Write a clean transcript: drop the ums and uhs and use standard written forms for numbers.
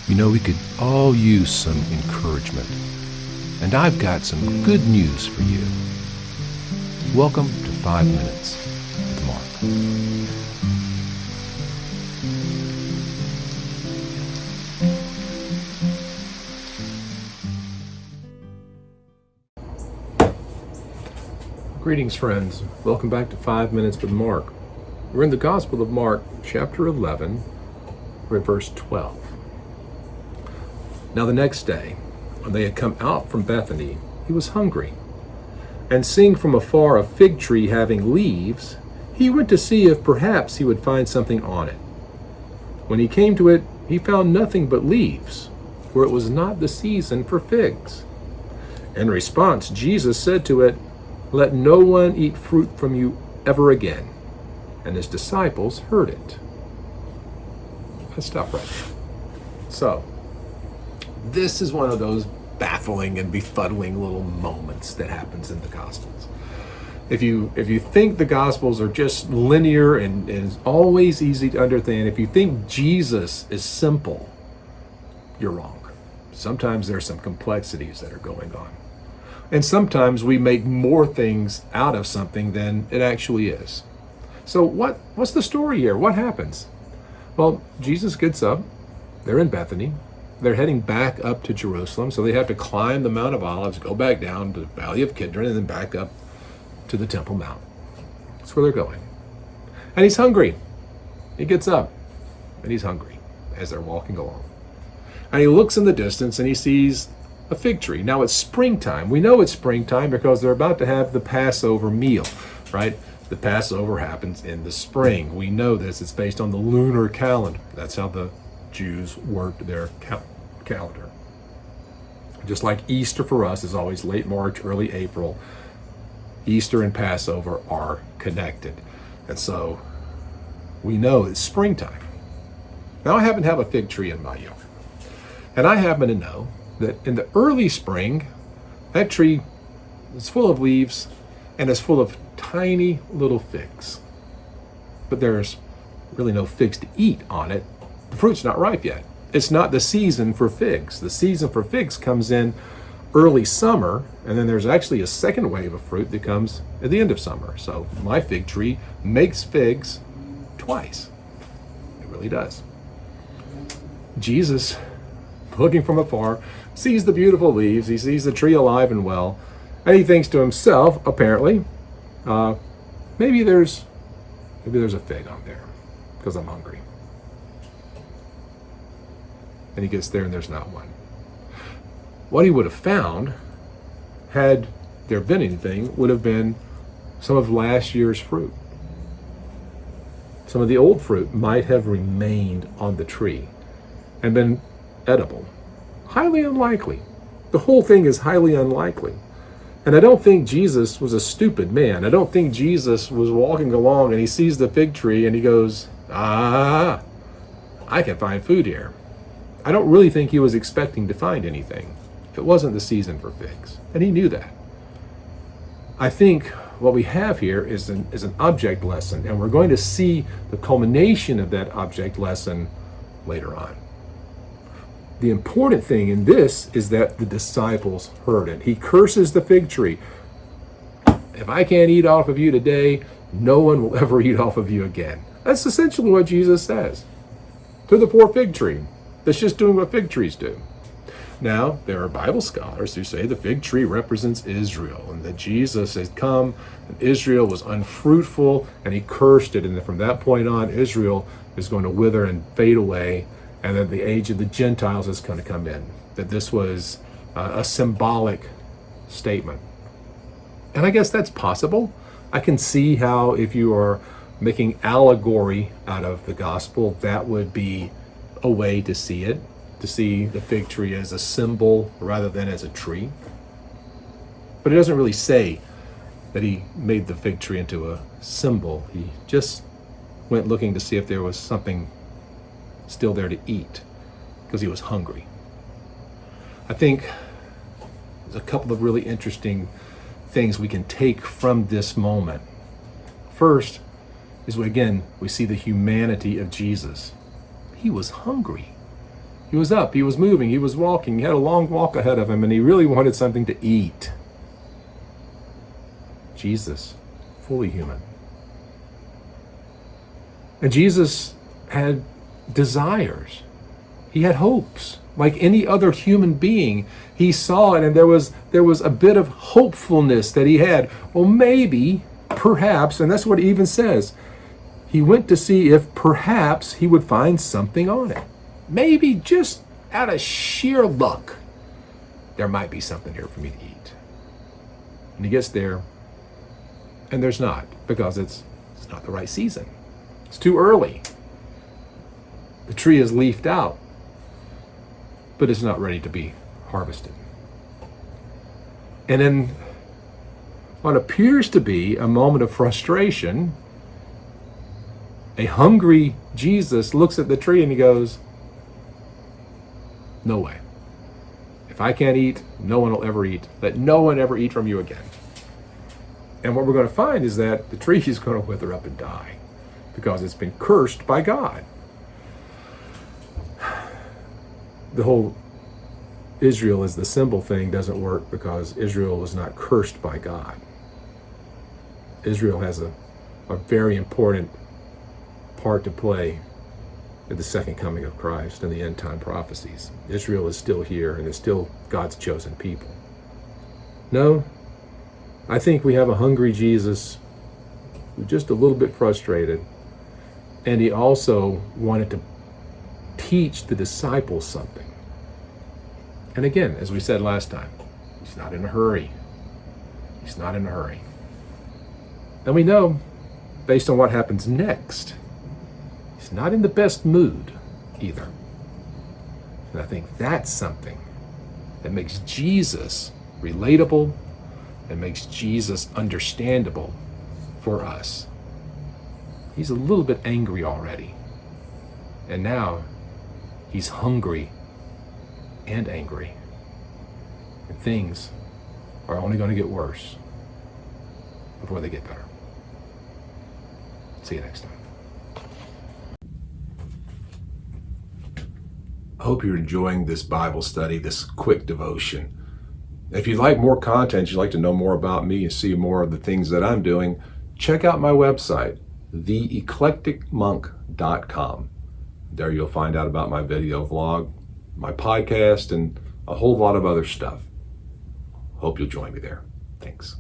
We could all use some encouragement. And I've got some good news for you. Welcome to 5 Minutes with Mark. Greetings, friends. Welcome back to 5 Minutes with Mark. We're in the Gospel of Mark, chapter 11, verse 12. Now the next day, when they had come out from Bethany, he was hungry. And seeing from afar a fig tree having leaves, he went to see if perhaps he would find something on it. When he came to it, he found nothing but leaves, for it was not the season for figs. In response, Jesus said to it, "Let no one eat fruit from you ever again." And his disciples heard it. Let's stop right there. So, this is one of those baffling and befuddling little moments that happens in the Gospels. If you think the Gospels are just linear and is always easy to understand, if you think Jesus is simple, you're wrong. Sometimes there's some complexities that are going on. And sometimes we make more things out of something than it actually is. So what's the story here? What happens? Well, Jesus gets up. They're in Bethany. They're heading back up to Jerusalem, so they have to climb the Mount of Olives, go back down to the Valley of Kidron, and then back up to the Temple Mount. That's where they're going. And he's hungry. He gets up, and he's hungry as they're walking along. And he looks in the distance, and he sees a fig tree. Now it's springtime. We know it's springtime because they're about to have the Passover meal, right? The Passover happens in the spring. We know this. It's based on the lunar calendar. That's how the Jews worked their calendar. Just like Easter for us is always late March, early April, Easter and Passover are connected. And so we know it's springtime. Now I happen to have a fig tree in my yard. And I happen to know that in the early spring, that tree is full of leaves and is full of tiny little figs. But there's really no figs to eat on it. The fruit's not ripe yet. It's not the season for figs. The season for figs comes in early summer, and then there's actually a second wave of fruit that comes at the end of summer. So my fig tree makes figs twice. It really does. Jesus, looking from afar, sees the beautiful leaves. He sees the tree alive and well, and he thinks to himself, apparently, maybe there's a fig on there because I'm hungry. And he gets there and there's not one. What he would have found, had there been anything, would have been some of last year's fruit. Some of the old fruit might have remained on the tree and been edible. Highly unlikely. The whole thing is highly unlikely. And I don't think Jesus was a stupid man. I don't think Jesus was walking along and he sees the fig tree and he goes, I can find food here. I don't really think he was expecting to find anything. It wasn't the season for figs, and he knew that. I think what we have here is an object lesson, and we're going to see the culmination of that object lesson later on. The important thing in this is that the disciples heard it. He curses the fig tree. If I can't eat off of you today, no one will ever eat off of you again. That's essentially what Jesus says to the poor fig tree that's just doing what fig trees do. Now, there are Bible scholars who say the fig tree represents Israel and that Jesus had come and Israel was unfruitful and he cursed it. And from that point on, Israel is going to wither and fade away, and that the age of the Gentiles is going to come in. That this was a symbolic statement. And I guess that's possible. I can see how if you are making allegory out of the gospel, that would be a way to see it, to see the fig tree as a symbol rather than as a tree. But it doesn't really say that he made the fig tree into a symbol. He just went looking to see if there was something still there to eat because he was hungry. I think there's a couple of really interesting things we can take from this moment. First is, again, we see the humanity of Jesus. He was hungry. He was up, he was moving, he was walking, he had a long walk ahead of him, and he really wanted something to eat. Jesus, fully human. And Jesus had desires. He had hopes. Like any other human being, he saw it, and there was a bit of hopefulness that he had. Well, maybe, perhaps, and that's what it even says. He went to see if perhaps he would find something on it. Maybe just out of sheer luck, there might be something here for me to eat. And he gets there, and there's not, because it's not the right season. It's too early. The tree is leafed out, but it's not ready to be harvested. And in what appears to be a moment of frustration, a hungry Jesus looks at the tree and he goes, no way. If I can't eat, no one will ever eat. Let no one ever eat from you again. And what we're going to find is that the tree is going to wither up and die because it's been cursed by God. The whole Israel as the symbol thing doesn't work because Israel was not cursed by God. Israel has a very important part to play at the second coming of Christ and the end time prophecies. Israel is still here and is still God's chosen people. No, I think we have a hungry Jesus who's just a little bit frustrated, and he also wanted to teach the disciples something. And again, as we said last time, he's not in a hurry. He's not in a hurry. And we know, based on what happens next, he's not in the best mood either. And I think that's something that makes Jesus relatable and makes Jesus understandable for us. He's a little bit angry already. And now he's hungry and angry. And things are only going to get worse before they get better. See you next time. I hope you're enjoying this Bible study, this quick devotion. If you'd like more content, you'd like to know more about me and see more of the things that I'm doing, check out my website, theeclecticmonk.com. There you'll find out about my video vlog, my podcast, and a whole lot of other stuff. Hope you'll join me there. Thanks.